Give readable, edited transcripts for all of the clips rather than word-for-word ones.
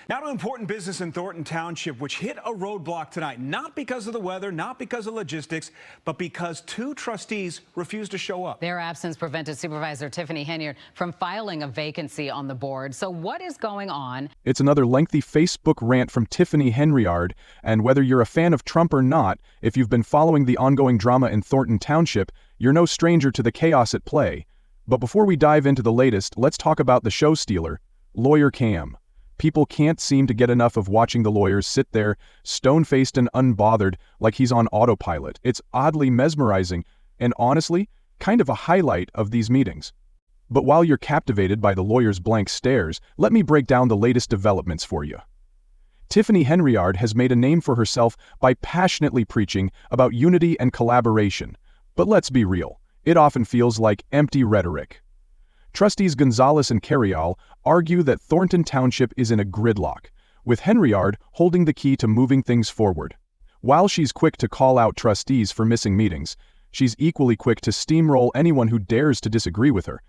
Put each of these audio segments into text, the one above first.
Now to important business in Thornton Township, which hit a roadblock tonight, not because of the weather, not because of logistics, but because two trustees refused to show up. Their absence prevented Supervisor Tiffany Henyard from filing a vacancy on the board. So what is going on? It's another lengthy Facebook rant from Tiffany Henyard, and whether you're a fan of Trump or not, if you've been following the ongoing drama in Thornton Township, you're no stranger to the chaos at play. But before we dive into the latest, let's talk about the show stealer, Lawyer Cam. People can't seem to get enough of watching the lawyers sit there, stone-faced and unbothered, like he's on autopilot. It's oddly mesmerizing, and honestly, kind of a highlight of these meetings. But while you're captivated by the lawyer's blank stares, let me break down the latest developments for you. Tiffany Henyard has made a name for herself by passionately preaching about unity and collaboration. But let's be real, it often feels like empty rhetoric. Trustees Gonzalez and Carrial argue that Thornton Township is in a gridlock, with Henyard holding the key to moving things forward. While she's quick to call out trustees for missing meetings, she's equally quick to steamroll anyone who dares to disagree with her.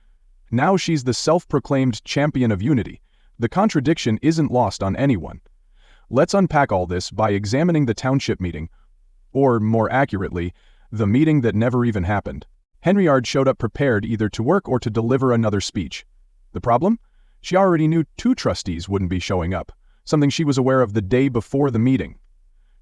Now she's the self-proclaimed champion of unity. The contradiction isn't lost on anyone. Let's unpack all this by examining the township meeting, or more accurately, the meeting that never even happened. Henyard showed up prepared either to work or to deliver another speech. The problem? She already knew two trustees wouldn't be showing up, something she was aware of the day before the meeting.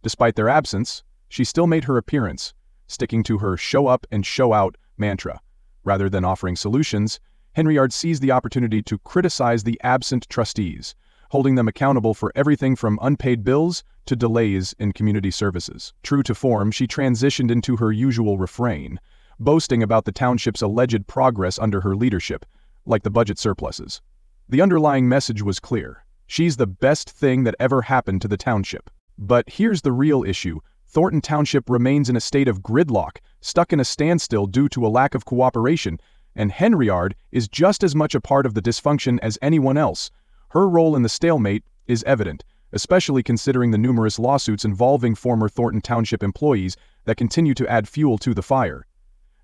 Despite their absence, she still made her appearance, sticking to her show up and show out mantra. Rather than offering solutions, Henyard seized the opportunity to criticize the absent trustees, holding them accountable for everything from unpaid bills to delays in community services. True to form, she transitioned into her usual refrain, boasting about the township's alleged progress under her leadership, like the budget surpluses. The underlying message was clear. She's the best thing that ever happened to the township. But here's the real issue. Thornton Township remains in a state of gridlock, stuck in a standstill due to a lack of cooperation, and Henyard is just as much a part of the dysfunction as anyone else. Her role in the stalemate is evident, especially considering the numerous lawsuits involving former Thornton Township employees that continue to add fuel to the fire.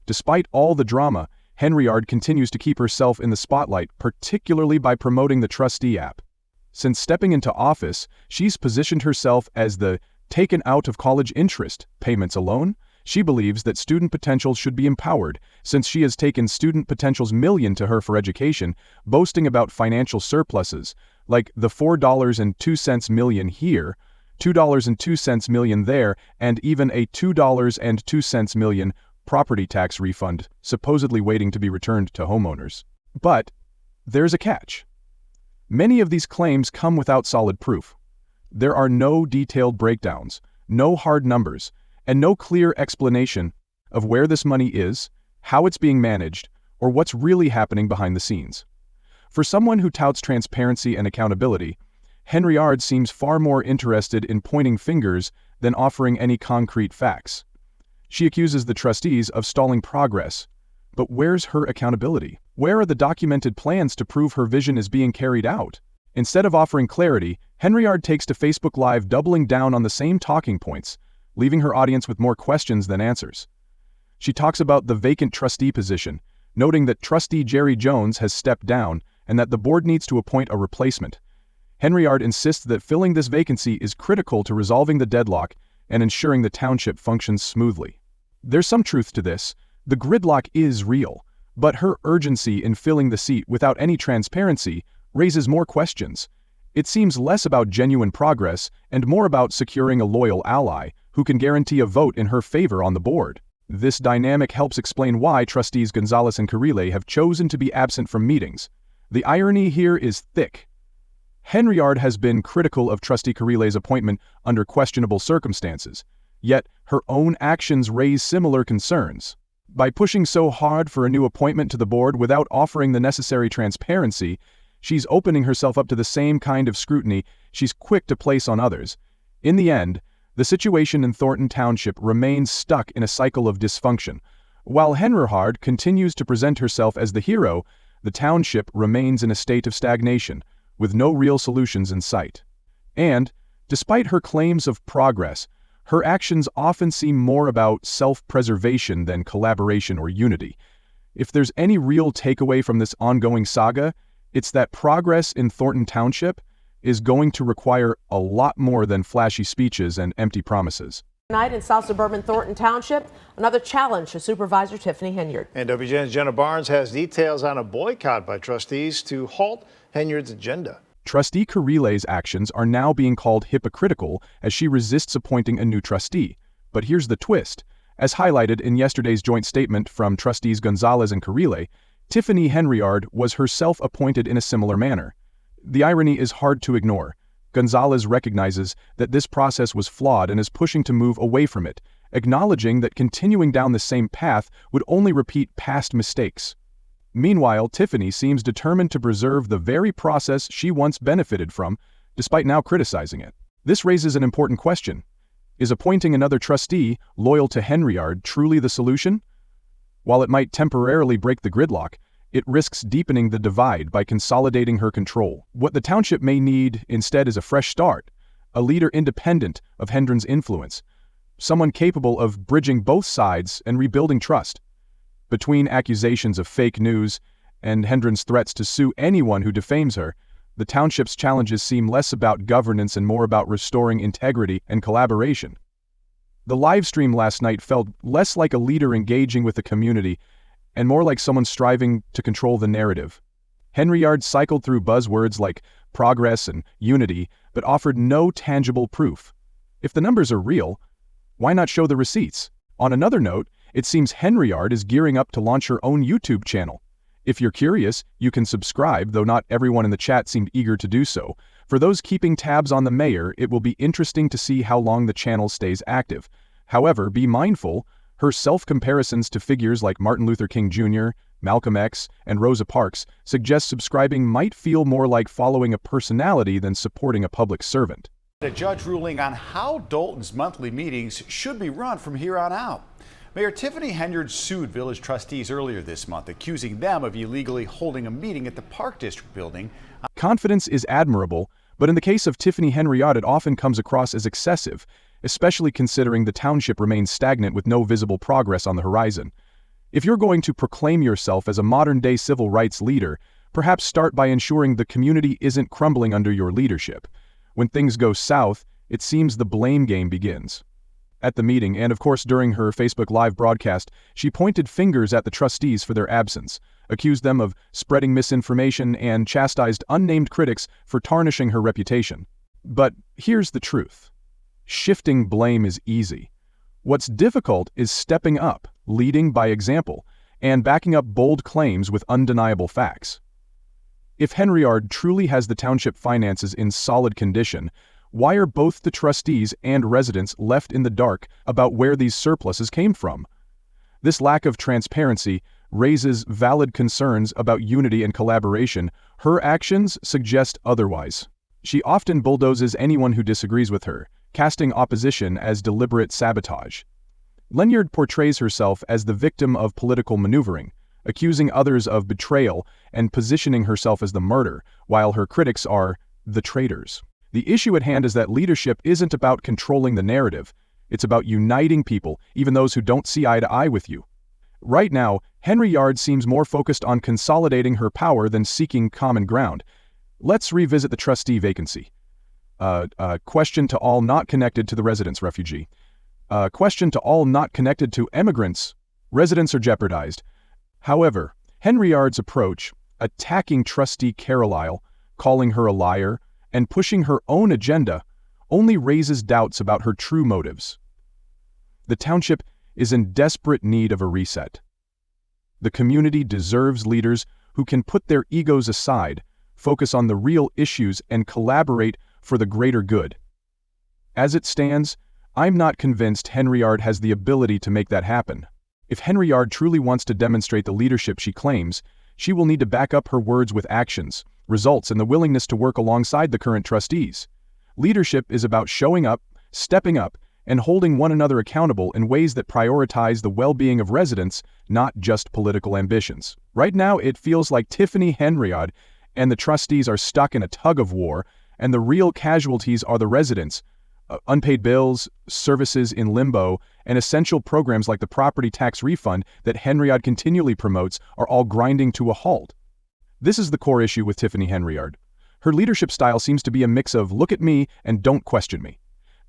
Despite all the drama, Henyard continues to keep herself in the spotlight, particularly by promoting the Trustee app. Since stepping into office, she's positioned herself as the taken out of college interest payments alone. She believes that student potentials should be empowered, since she has taken student potentials million to her for education, boasting about financial surpluses, like the $4.02 million here, $2.02 million there, and even a $2.02 million property tax refund, supposedly waiting to be returned to homeowners. But there's a catch. Many of these claims come without solid proof. There are no detailed breakdowns, no hard numbers, and no clear explanation of where this money is, how it's being managed, or what's really happening behind the scenes. For someone who touts transparency and accountability, Henyard seems far more interested in pointing fingers than offering any concrete facts. She accuses the trustees of stalling progress. But where's her accountability? Where are the documented plans to prove her vision is being carried out? Instead of offering clarity, Henyard takes to Facebook Live, doubling down on the same talking points, leaving her audience with more questions than answers. She talks about the vacant trustee position, noting that Trustee Jerry Jones has stepped down and that the board needs to appoint a replacement. Henyard insists that filling this vacancy is critical to resolving the deadlock and ensuring the township functions smoothly. There's some truth to this. The gridlock is real, but her urgency in filling the seat without any transparency raises more questions. It seems less about genuine progress and more about securing a loyal ally who can guarantee a vote in her favor on the board. This dynamic helps explain why Trustees Gonzalez and Carrial have chosen to be absent from meetings. The irony here is thick. Henyard has been critical of Trustee Carrial's appointment under questionable circumstances, yet her own actions raise similar concerns. By pushing so hard for a new appointment to the board without offering the necessary transparency, she's opening herself up to the same kind of scrutiny she's quick to place on others. In the end, the situation in Thornton Township remains stuck in a cycle of dysfunction. While Henyard continues to present herself as the hero, the township remains in a state of stagnation, with no real solutions in sight. And, despite her claims of progress, her actions often seem more about self-preservation than collaboration or unity. If there's any real takeaway from this ongoing saga, it's that progress in Thornton Township, is going to require a lot more than flashy speeches and empty promises. Tonight in South Suburban Thornton Township, another challenge to Supervisor Tiffany Henyard. And WGN's Jenna Barnes has details on a boycott by trustees to halt Henyard's agenda. Trustee Carile's actions are now being called hypocritical as she resists appointing a new trustee. But here's the twist. As highlighted in yesterday's joint statement from Trustees Gonzalez and Carile, Tiffany Henyard was herself appointed in a similar manner. The irony is hard to ignore. Gonzalez recognizes that this process was flawed and is pushing to move away from it, acknowledging that continuing down the same path would only repeat past mistakes. Meanwhile, Tiffany seems determined to preserve the very process she once benefited from, despite now criticizing it. This raises an important question. Is appointing another trustee loyal to Henyard truly the solution? While it might temporarily break the gridlock, it risks deepening the divide by consolidating her control. What the township may need instead is a fresh start, a leader independent of Henyard's influence, someone capable of bridging both sides and rebuilding trust. Between accusations of fake news and Henyard's threats to sue anyone who defames her, the township's challenges seem less about governance and more about restoring integrity and collaboration. The live stream last night felt less like a leader engaging with the community and more like someone striving to control the narrative. Henyard cycled through buzzwords like progress and unity, but offered no tangible proof. If the numbers are real, why not show the receipts? On another note, it seems Henyard is gearing up to launch her own YouTube channel. If you're curious, you can subscribe, though not everyone in the chat seemed eager to do so. For those keeping tabs on the mayor, it will be interesting to see how long the channel stays active. However, be mindful, her self-comparisons to figures like Martin Luther King Jr., Malcolm X, and Rosa Parks suggest subscribing might feel more like following a personality than supporting a public servant. A judge ruling on how Dalton's monthly meetings should be run from here on out. Mayor Tiffany Henyard sued village trustees earlier this month, accusing them of illegally holding a meeting at the Park District building. Confidence is admirable, but in the case of Tiffany Henyard, it often comes across as excessive, especially considering the township remains stagnant with no visible progress on the horizon. If you're going to proclaim yourself as a modern-day civil rights leader, perhaps start by ensuring the community isn't crumbling under your leadership. When things go south, it seems the blame game begins. At the meeting, and of course during her Facebook Live broadcast, she pointed fingers at the trustees for their absence, accused them of spreading misinformation, and chastised unnamed critics for tarnishing her reputation. But here's the truth. Shifting blame is easy. What's difficult is stepping up, leading by example, and backing up bold claims with undeniable facts. If Henyard truly has the township finances in solid condition, why are both the trustees and residents left in the dark about where these surpluses came from? This lack of transparency raises valid concerns about unity and collaboration. Her actions suggest otherwise. She often bulldozes anyone who disagrees with her, casting opposition as deliberate sabotage. Henyard portrays herself as the victim of political maneuvering, accusing others of betrayal and positioning herself as the martyr, while her critics are the traitors. The issue at hand is that leadership isn't about controlling the narrative. It's about uniting people, even those who don't see eye to eye with you. Right now, Henyard seems more focused on consolidating her power than seeking common ground. Let's revisit the trustee vacancy. Question to all not connected to the residents refugee. Question to all not connected to immigrants. Residents are jeopardized. However, Henyard's approach, attacking trustee Carlisle, calling her a liar, and pushing her own agenda, only raises doubts about her true motives. The township is in desperate need of a reset. The community deserves leaders who can put their egos aside, focus on the real issues, and collaborate for the greater good. As it stands, I'm not convinced Henyard has the ability to make that happen. If Henyard truly wants to demonstrate the leadership she claims, she will need to back up her words with actions, results, and the willingness to work alongside the current trustees. Leadership is about showing up, stepping up, and holding one another accountable in ways that prioritize the well-being of residents, not just political ambitions. Right now, it feels like Tiffany Henyard and the trustees are stuck in a tug-of-war, and the real casualties are the residents. Unpaid bills, services in limbo, and essential programs like the property tax refund that Henyard continually promotes are all grinding to a halt. This is the core issue with Tiffany Henyard. Her leadership style seems to be a mix of look at me and don't question me.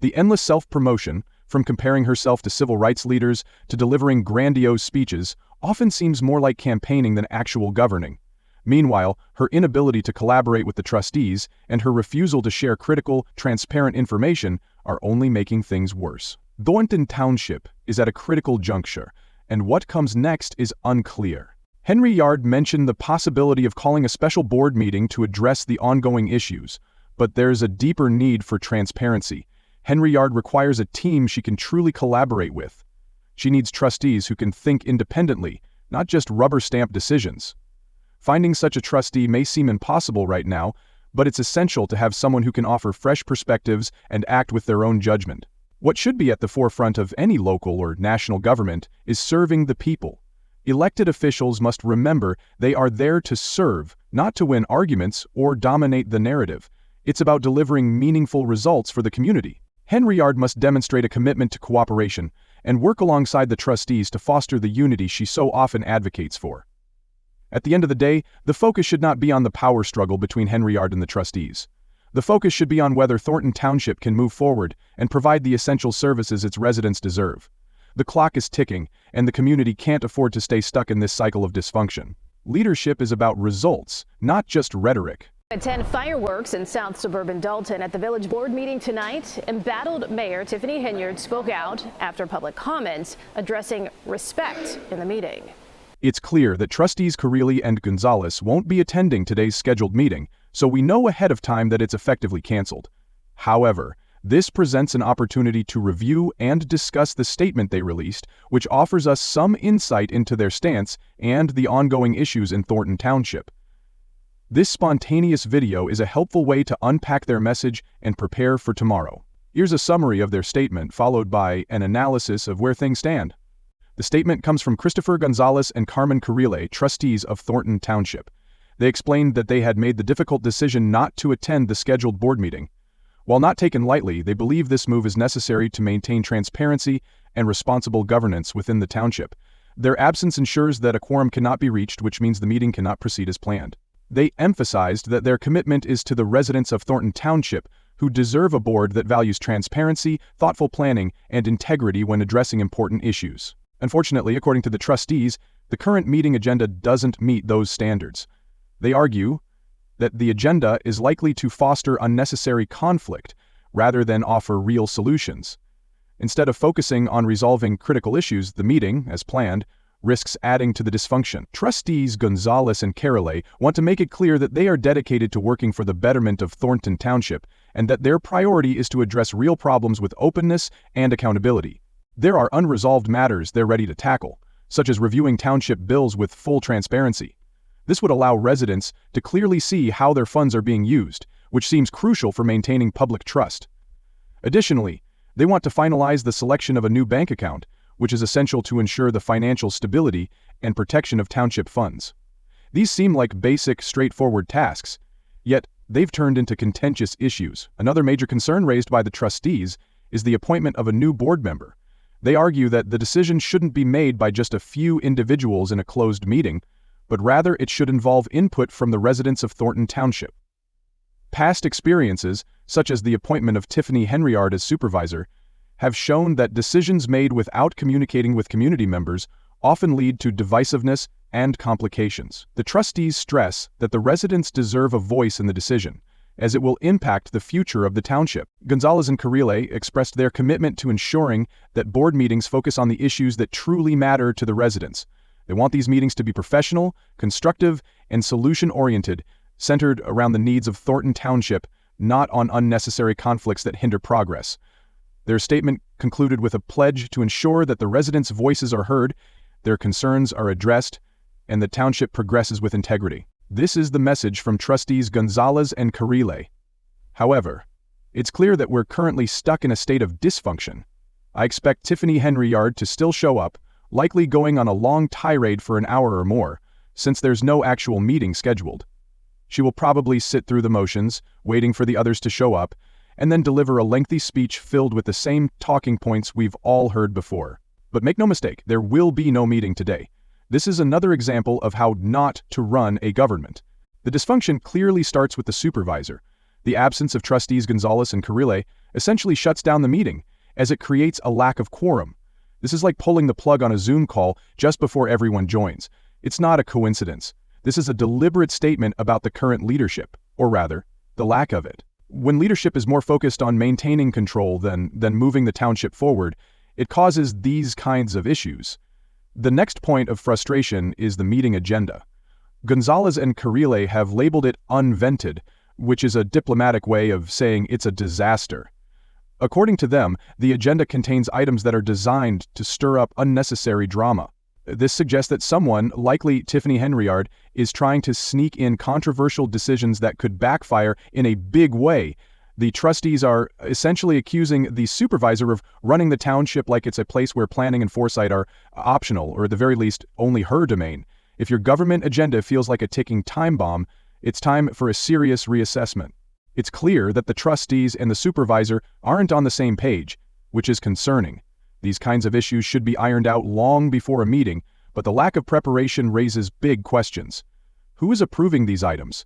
The endless self-promotion, from comparing herself to civil rights leaders to delivering grandiose speeches, often seems more like campaigning than actual governing. Meanwhile, her inability to collaborate with the trustees and her refusal to share critical, transparent information are only making things worse. Thornton Township is at a critical juncture, and what comes next is unclear. Henyard mentioned the possibility of calling a special board meeting to address the ongoing issues, but there's a deeper need for transparency. Henyard requires a team she can truly collaborate with. She needs trustees who can think independently, not just rubber-stamp decisions. Finding such a trustee may seem impossible right now, but it's essential to have someone who can offer fresh perspectives and act with their own judgment. What should be at the forefront of any local or national government is serving the people. Elected officials must remember they are there to serve, not to win arguments or dominate the narrative. It's about delivering meaningful results for the community. Henyard must demonstrate a commitment to cooperation and work alongside the trustees to foster the unity she so often advocates for. At the end of the day, the focus should not be on the power struggle between Henyard and the trustees. The focus should be on whether Thornton Township can move forward and provide the essential services its residents deserve. The clock is ticking, and the community can't afford to stay stuck in this cycle of dysfunction. Leadership is about results, not just rhetoric. Attend fireworks in South Suburban Dalton at the village board meeting tonight. Embattled Mayor Tiffany Henyard spoke out after public comments addressing respect in the meeting. It's clear that Trustees Carrilli and Gonzalez won't be attending today's scheduled meeting, so we know ahead of time that it's effectively canceled. However, this presents an opportunity to review and discuss the statement they released, which offers us some insight into their stance and the ongoing issues in Thornton Township. This spontaneous video is a helpful way to unpack their message and prepare for tomorrow. Here's a summary of their statement, followed by an analysis of where things stand. The statement comes from Christopher Gonzalez and Carmen Carrilli, trustees of Thornton Township. They explained that they had made the difficult decision not to attend the scheduled board meeting. While not taken lightly, they believe this move is necessary to maintain transparency and responsible governance within the township. Their absence ensures that a quorum cannot be reached, which means the meeting cannot proceed as planned. They emphasized that their commitment is to the residents of Thornton Township, who deserve a board that values transparency, thoughtful planning, and integrity when addressing important issues. Unfortunately, according to the trustees, the current meeting agenda doesn't meet those standards. They argue that the agenda is likely to foster unnecessary conflict rather than offer real solutions. Instead of focusing on resolving critical issues, the meeting, as planned, risks adding to the dysfunction. Trustees Gonzalez and Carrilli want to make it clear that they are dedicated to working for the betterment of Thornton Township and that their priority is to address real problems with openness and accountability. There are unresolved matters they're ready to tackle, such as reviewing township bills with full transparency. This would allow residents to clearly see how their funds are being used, which seems crucial for maintaining public trust. Additionally, they want to finalize the selection of a new bank account, which is essential to ensure the financial stability and protection of township funds. These seem like basic, straightforward tasks, yet they've turned into contentious issues. Another major concern raised by the trustees is the appointment of a new board member. They argue that the decision shouldn't be made by just a few individuals in a closed meeting, but rather it should involve input from the residents of Thornton Township. Past experiences, such as the appointment of Tiffany Henyard as supervisor, have shown that decisions made without communicating with community members often lead to divisiveness and complications. The trustees stress that the residents deserve a voice in the decision, as it will impact the future of the township. Gonzalez and Carrilli expressed their commitment to ensuring that board meetings focus on the issues that truly matter to the residents. They want these meetings to be professional, constructive, and solution-oriented, centered around the needs of Thornton Township, not on unnecessary conflicts that hinder progress. Their statement concluded with a pledge to ensure that the residents' voices are heard, their concerns are addressed, and the township progresses with integrity. This is the message from trustees Gonzalez and Carrilli. However, it's clear that we're currently stuck in a state of dysfunction. I expect Tiffany Henyard to still show up, likely going on a long tirade for an hour or more, since there's no actual meeting scheduled. She will probably sit through the motions, waiting for the others to show up, and then deliver a lengthy speech filled with the same talking points we've all heard before. But make no mistake, there will be no meeting today. This is another example of how not to run a government. The dysfunction clearly starts with the supervisor. The absence of Trustees Gonzalez and Carrile essentially shuts down the meeting, as it creates a lack of quorum. This is like pulling the plug on a Zoom call just before everyone joins. It's not a coincidence. This is a deliberate statement about the current leadership, or rather, the lack of it. When leadership is more focused on maintaining control than moving the township forward, it causes these kinds of issues. The next point of frustration is the meeting agenda. Gonzalez and Carrile have labeled it unvented, which is a diplomatic way of saying it's a disaster. According to them, the agenda contains items that are designed to stir up unnecessary drama. This suggests that someone, likely Tiffany Henyard, is trying to sneak in controversial decisions that could backfire in a big way. The trustees are essentially accusing the supervisor of running the township like it's a place where planning and foresight are optional, or at the very least, only her domain. If your government agenda feels like a ticking time bomb, it's time for a serious reassessment. It's clear that the trustees and the supervisor aren't on the same page, which is concerning. These kinds of issues should be ironed out long before a meeting, but the lack of preparation raises big questions. Who is approving these items?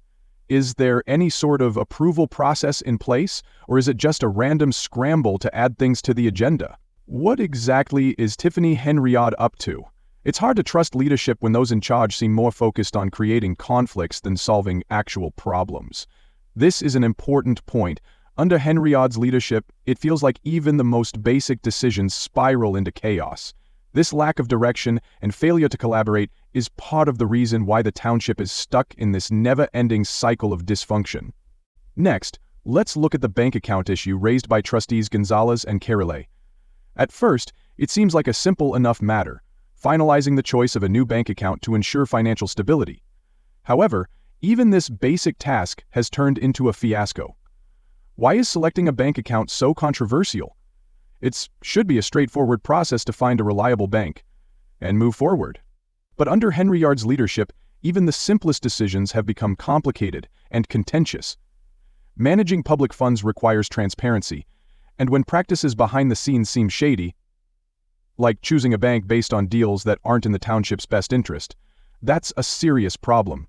Is there any sort of approval process in place, or is it just a random scramble to add things to the agenda? What exactly is Tiffany Henyard up to? It's hard to trust leadership when those in charge seem more focused on creating conflicts than solving actual problems. This is an important point. Under Henyard's leadership, it feels like even the most basic decisions spiral into chaos. This lack of direction and failure to collaborate is part of the reason why the township is stuck in this never-ending cycle of dysfunction. Next, let's look at the bank account issue raised by Trustees Gonzalez and Carrile. At first, it seems like a simple enough matter, finalizing the choice of a new bank account to ensure financial stability. However, even this basic task has turned into a fiasco. Why is selecting a bank account so controversial? It should be a straightforward process to find a reliable bank and move forward. But under Henyard's leadership, even the simplest decisions have become complicated and contentious. Managing public funds requires transparency, and when practices behind the scenes seem shady, like choosing a bank based on deals that aren't in the township's best interest, that's a serious problem.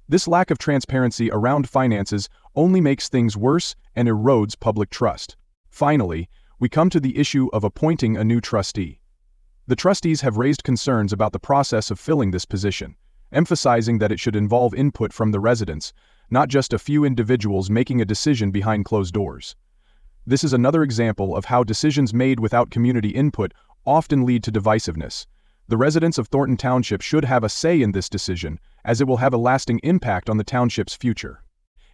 This lack of transparency around finances only makes things worse and erodes public trust. Finally, we come to the issue of appointing a new trustee. The trustees have raised concerns about the process of filling this position, emphasizing that it should involve input from the residents, not just a few individuals making a decision behind closed doors. This is another example of how decisions made without community input often lead to divisiveness. The residents of Thornton Township should have a say in this decision, as it will have a lasting impact on the township's future.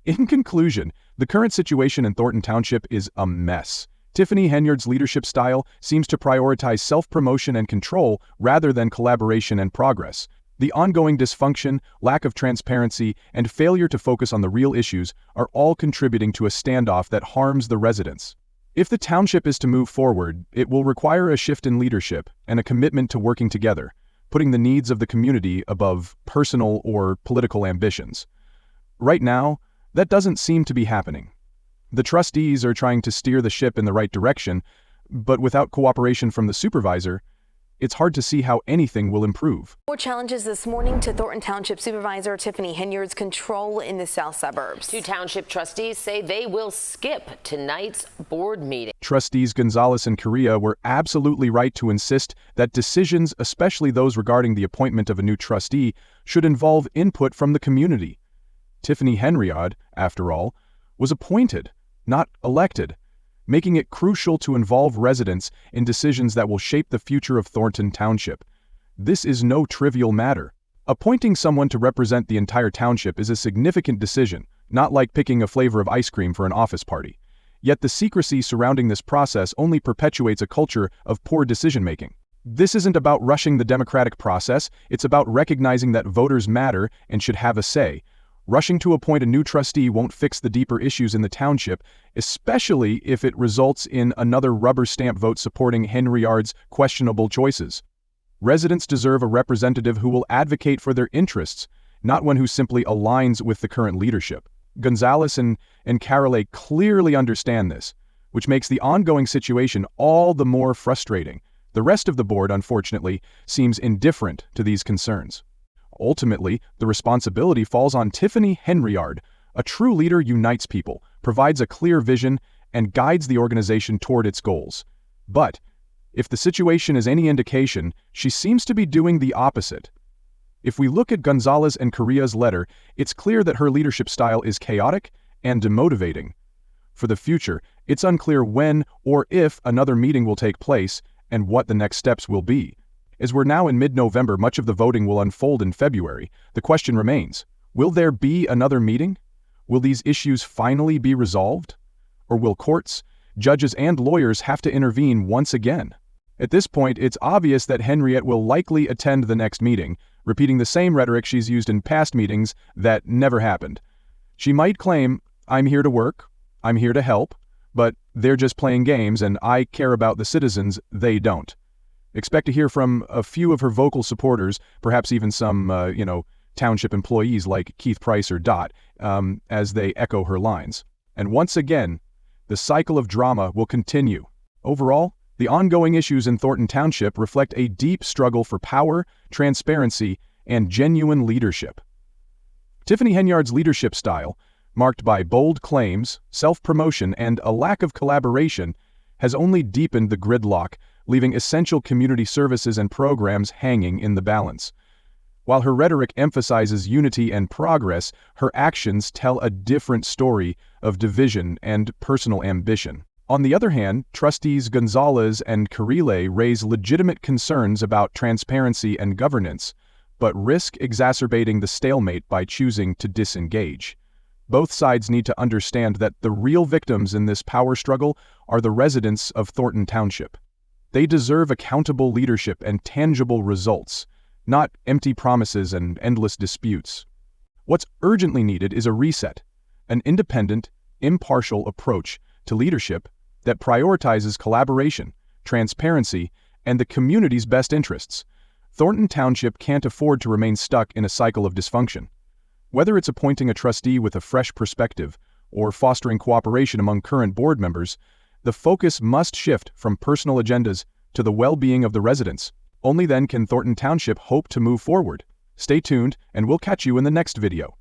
In conclusion, the current situation in Thornton Township is a mess. Tiffany Henyard's leadership style seems to prioritize self-promotion and control rather than collaboration and progress. The ongoing dysfunction, lack of transparency, and failure to focus on the real issues are all contributing to a standoff that harms the residents. If the township is to move forward, it will require a shift in leadership and a commitment to working together, putting the needs of the community above personal or political ambitions. Right now, that doesn't seem to be happening. The trustees are trying to steer the ship in the right direction, but without cooperation from the supervisor, it's hard to see how anything will improve. More challenges this morning to Thornton Township Supervisor Tiffany Henyard's control in the south suburbs. Two township trustees say they will skip tonight's board meeting. Trustees Gonzalez and Correa were absolutely right to insist that decisions, especially those regarding the appointment of a new trustee, should involve input from the community. Tiffany Henyard, after all, was appointed, not elected, making it crucial to involve residents in decisions that will shape the future of Thornton Township. This is no trivial matter. Appointing someone to represent the entire township is a significant decision, not like picking a flavor of ice cream for an office party. Yet the secrecy surrounding this process only perpetuates a culture of poor decision-making. This isn't about rushing the democratic process, it's about recognizing that voters matter and should have a say. Rushing to appoint a new trustee won't fix the deeper issues in the township, especially if it results in another rubber stamp vote supporting Henyard's questionable choices. Residents deserve a representative who will advocate for their interests, not one who simply aligns with the current leadership. Gonzalez and Carrile clearly understand this, which makes the ongoing situation all the more frustrating. The rest of the board, unfortunately, seems indifferent to these concerns. Ultimately, the responsibility falls on Tiffany Henyard. A true leader unites people, provides a clear vision, and guides the organization toward its goals. But if the situation is any indication, she seems to be doing the opposite. If we look at Gonzalez and Correa's letter, it's clear that her leadership style is chaotic and demotivating. For the future, it's unclear when or if another meeting will take place and what the next steps will be. As we're now in mid-November, much of the voting will unfold in February. The question remains, will there be another meeting? Will these issues finally be resolved? Or will courts, judges, and lawyers have to intervene once again? At this point, it's obvious that Henriette will likely attend the next meeting, repeating the same rhetoric she's used in past meetings that never happened. She might claim, "I'm here to work, I'm here to help, but they're just playing games and I care about the citizens, they don't." Expect to hear from a few of her vocal supporters, perhaps even some, township employees like Keith Price or Dot, as they echo her lines. And once again, the cycle of drama will continue. Overall, the ongoing issues in Thornton Township reflect a deep struggle for power, transparency, and genuine leadership. Tiffany Henyard's leadership style, marked by bold claims, self-promotion, and a lack of collaboration, has only deepened the gridlock, leaving essential community services and programs hanging in the balance. While her rhetoric emphasizes unity and progress, her actions tell a different story of division and personal ambition. On the other hand, Trustees Gonzalez and Correa raise legitimate concerns about transparency and governance, but risk exacerbating the stalemate by choosing to disengage. Both sides need to understand that the real victims in this power struggle are the residents of Thornton Township. They deserve accountable leadership and tangible results, not empty promises and endless disputes. What's urgently needed is a reset, an independent, impartial approach to leadership that prioritizes collaboration, transparency, and the community's best interests. Thornton Township can't afford to remain stuck in a cycle of dysfunction. Whether it's appointing a trustee with a fresh perspective or fostering cooperation among current board members, the focus must shift from personal agendas to the well-being of the residents. Only then can Thornton Township hope to move forward. Stay tuned, and we'll catch you in the next video.